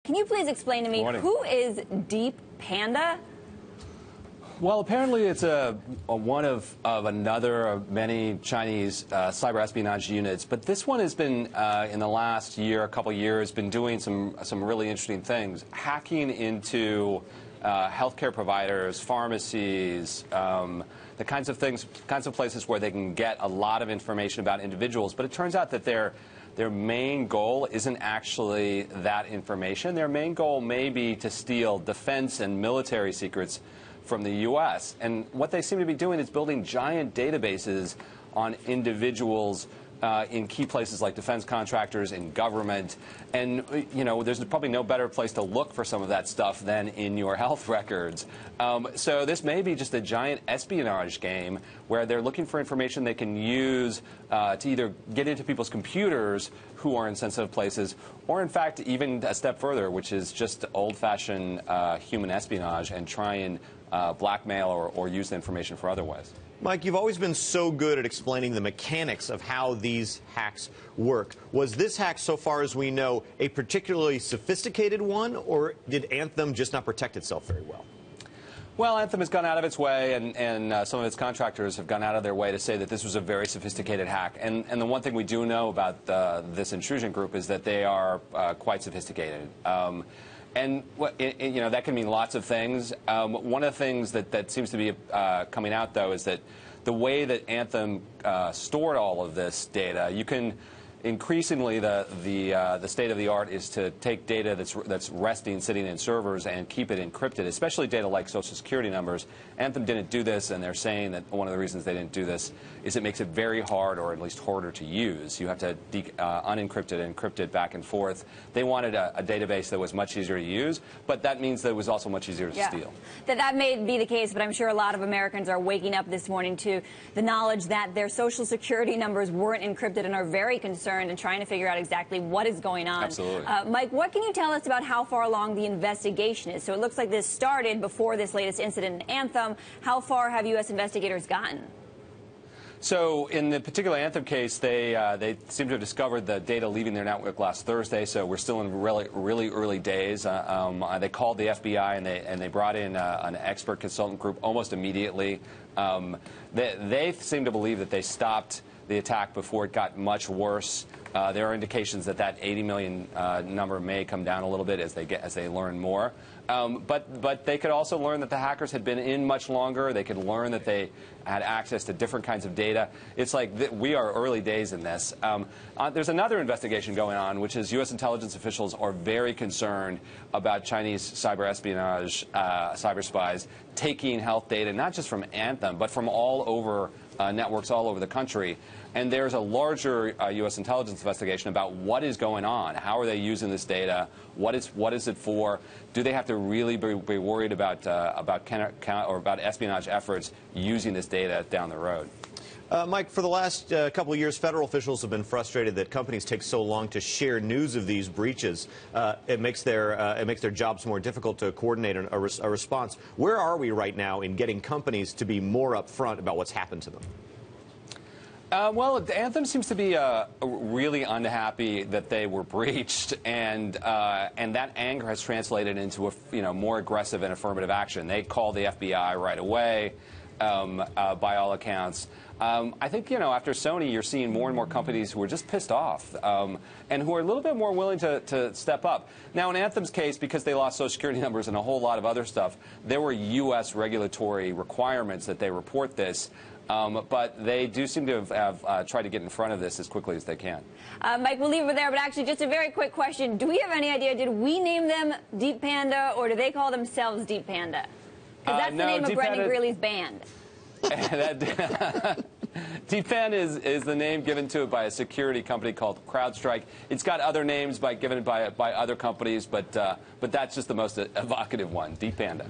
Can you please explain to me who is Deep Panda? Well, apparently it's one of another of many Chinese cyber espionage units, but this one has been in the last year, a couple years, been doing some really interesting things, hacking into healthcare providers, pharmacies, the kinds of places where they can get a lot of information about individuals. But it turns out that their main goal isn't actually that information. Their main goal may be to steal defense and military secrets from the U.S. And what they seem to be doing is building giant databases on individuals in key places like defense contractors, in government. And, you know, there's probably no better place to look for some of that stuff than in your health records. So this may be just a giant espionage game where they're looking for information they can use to either get into people's computers who are in sensitive places, or in fact even a step further, which is just old-fashioned human espionage and try and blackmail or use the information for other ways. Mike, you've always been so good at explaining the mechanics of how these hacks work. Was this hack, so far as we know, a particularly sophisticated one, or did Anthem just not protect itself very well? Well, Anthem has gone out of its way, and some of its contractors have gone out of their way to say that this was a very sophisticated hack. And the one thing we do know about this intrusion group is that they are quite sophisticated. And you know, that can mean lots of things. One of the things that seems to be coming out, though, is that the way that Anthem stored all of this data, you can increasingly the state of the art is to take data that's resting, sitting in servers, and keep it encrypted, especially data like Social Security numbers. Anthem didn't do this, and they're saying that one of the reasons they didn't do this is it makes it very hard, or at least harder to use. You have to unencrypt it and encrypt it back and forth. They wanted a database that was much easier to use, but that means that it was also much easier to steal. That may be the case, but I'm sure a lot of Americans are waking up this morning to the knowledge that their Social Security numbers weren't encrypted and are very concerned and trying to figure out exactly what is going on. Absolutely. Mike, what can you tell us about how far along the investigation is? So it looks like this started before this latest incident in Anthem. How far have U.S. investigators gotten? So in the particular Anthem case, they seem to have discovered the data leaving their network last Thursday, so we're still in really early days. They called the FBI, and they brought in an expert consultant group almost immediately. They seem to believe that they stopped the attack before it got much worse. There are indications that 80 million number may come down a little bit as they learn more. But they could also learn that the hackers had been in much longer. They could learn that they had access to different kinds of data. It's like we are early days in this. There's another investigation going on, which is U.S. intelligence officials are very concerned about Chinese cyber espionage, cyber spies, taking health data, not just from Anthem, but from all over networks all over the country. And there's a larger U.S. intelligence investigation about what is going on. How are they using this data? What is it for? Do they have to really be worried about espionage efforts using this data down the road? Mike, for the last couple of years, federal officials have been frustrated that companies take so long to share news of these breaches. It makes their jobs more difficult to coordinate a response. Where are we right now in getting companies to be more upfront about what's happened to them? Well, Anthem seems to be really unhappy that they were breached, and that anger has translated into more aggressive and affirmative action. They called the FBI right away, by all accounts. I think, after Sony, you're seeing more and more companies who are just pissed off and who are a little bit more willing to step up. Now, in Anthem's case, because they lost Social Security numbers and a whole lot of other stuff, there were U.S. regulatory requirements that they report this. But they do seem to have tried to get in front of this as quickly as they can. Mike, we'll leave it there, but actually just a very quick question. Do we have any idea, did we name them Deep Panda, or do they call themselves Deep Panda? Because that's the name of Brendan Greeley's band. Deep Panda is the name given to it by a security company called CrowdStrike. It's got other names given by other companies, but that's just the most evocative one, Deep Panda.